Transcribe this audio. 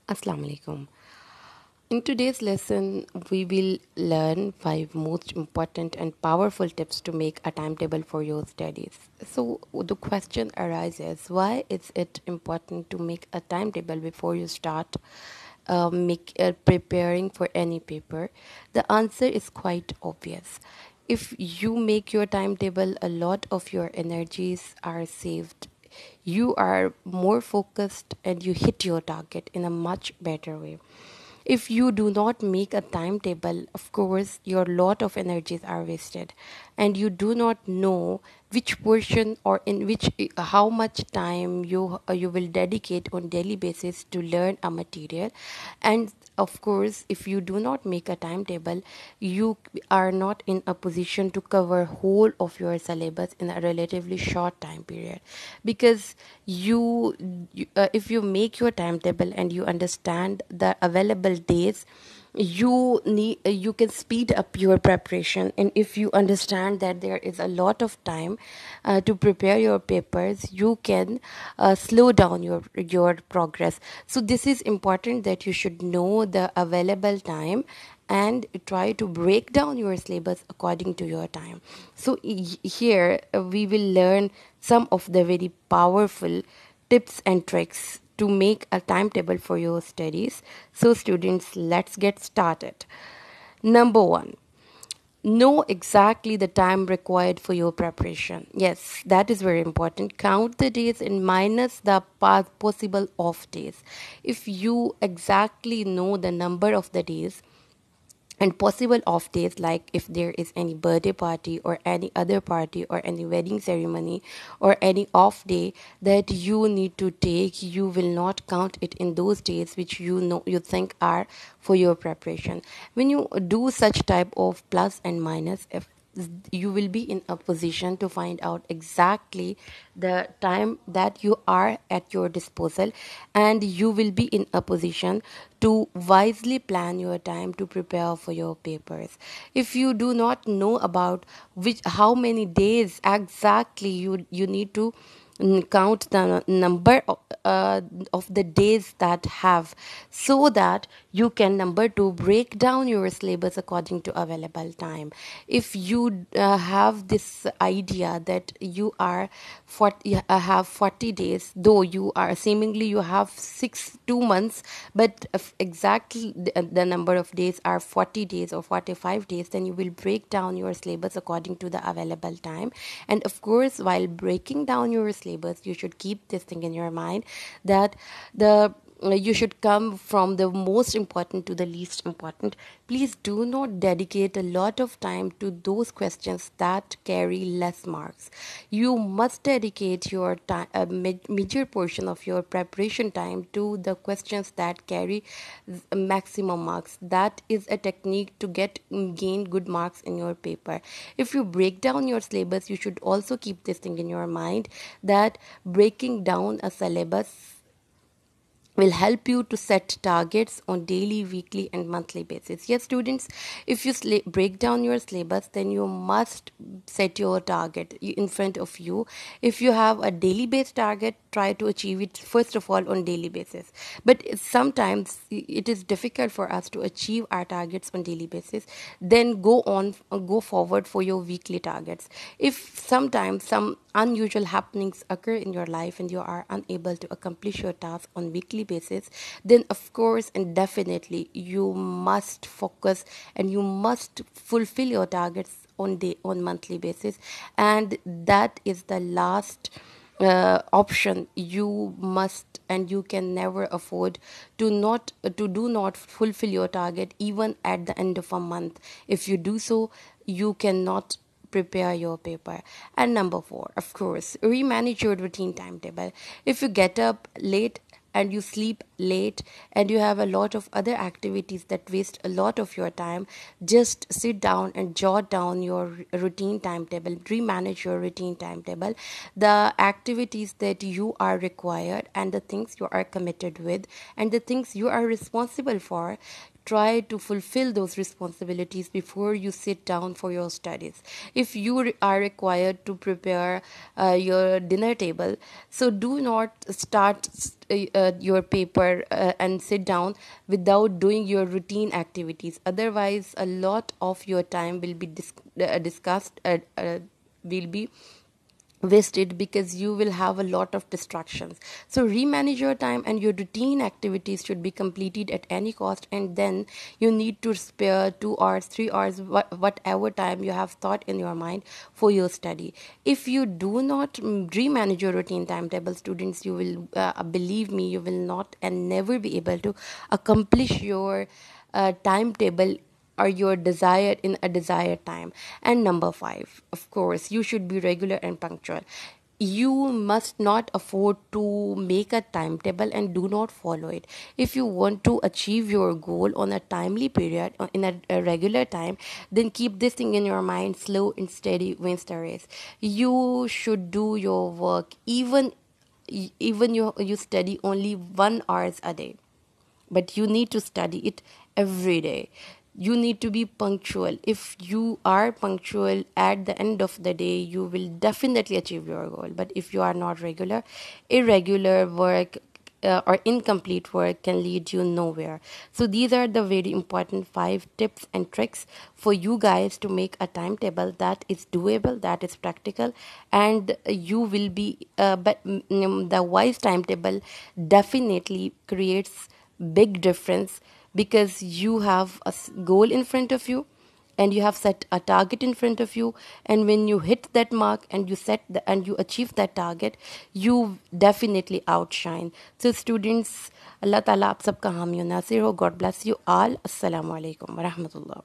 Assalamu alaikum. In today's lesson, we will learn 5 most important and powerful tips to make a timetable for your studies. So, the question arises, why is it important to make a timetable before you start preparing for any paper? The answer is quite obvious. If you make your timetable, a lot of your energies are saved. You are more focused and you hit your target in a much better way. If you do not make a timetable, of course your lot of energies are wasted, and you do not know which portion or in which how much time you will dedicate on daily basis to learn a material. And of course, if you do not make a timetable, you are not in a position to cover whole of your syllabus in a relatively short time period. Because if you make your timetable and you understand the available days, you can speed up your preparation. And if you understand that there is a lot of time to prepare your papers, you can slow down your progress. So this is important, that you should know the available time and try to break down your syllabus according to your time. So here we will learn some of the very powerful tips and tricks to make a timetable for your studies. So students, let's get started. Number 1, know exactly the time required for your preparation. Yes, that is very important. Count the days and minus the possible off days. If you exactly know the number of the days and possible off days, like if there is any birthday party or any other party or any wedding ceremony or any off day that you need to take, you will not count it in those days which you think are for your preparation. When you do such type of plus and minus, if you will be in a position to find out exactly the time that you are at your disposal, and you will be in a position to wisely plan your time to prepare for your papers. If you do not know about which how many days exactly you need to count the number of the days that have, so that you can, number two, break down your syllabus according to available time. If you have this idea that you are have 40 days, though you are seemingly you have 2 months, but if exactly the number of days are 40 days or 45 days, then you will break down your syllabus according to the available time. And of course, while breaking down your syllabus, you should keep this thing in your mind, that the you should come from the most important to the least important. Please do not dedicate a lot of time to those questions that carry less marks. You must dedicate your time, a major portion of your preparation time, to the questions that carry maximum marks. That is a technique to gain good marks in your paper. If you break down your syllabus, you should also keep this thing in your mind, that breaking down a syllabus will help you to set targets on daily, weekly and monthly basis. Yes students, if you break down your syllabus, then you must set your target in front of you. If you have a daily based target, try to achieve it first of all on daily basis. But sometimes it is difficult for us to achieve our targets on daily basis. Then go forward for your weekly targets. If sometimes some unusual happenings occur in your life and you are unable to accomplish your task on weekly basis, then of course and definitely you must focus and you must fulfill your targets on monthly basis. And that is the last option. You must and you can never afford to do not fulfill your target even at the end of a month. If you do so, you cannot prepare your paper. And number 4, of course, remanage your routine timetable. If you get up late and you sleep late and you have a lot of other activities that waste a lot of your time, just sit down and jot down your routine timetable, remanage your routine timetable, the activities that you are required and the things you are committed with and the things you are responsible for. try to fulfill those responsibilities before you sit down for your studies. If you are required to prepare your dinner table, so do not start your paper and sit down without doing your routine activities. Otherwise, a lot of your time will be discussed will be wasted, because you will have a lot of distractions. So remanage your time, and your routine activities should be completed at any cost, and then you need to spare 2 hours, 3 hours, whatever time you have thought in your mind for your study. If you do not remanage your routine timetable, students, you will believe me, you will not and never be able to accomplish your timetable or your desire in a desired time. And number 5, of course, you should be regular and punctual. You must not afford to make a timetable and do not follow it. If you want to achieve your goal on a timely period or in a regular time, then keep this thing in your mind: slow and steady wins the race. You should do your work, even you study only 1 hours a day, but you need to study it every day. You need to be punctual. If you are punctual at the end of the day, you will definitely achieve your goal. But if you are not regular, irregular work or incomplete work can lead you nowhere. So these are the very important 5 tips and tricks for you guys to make a timetable that is doable, that is practical, and you will be but the wise timetable definitely creates big difference, because you have a goal in front of you, and you have set a target in front of you, and when you hit that mark and you achieve that target, you definitely outshine. So students, Allah Ta'ala aap sabka हामी naasir ho. God bless you all. Assalamu alaikum wa rahmatullah.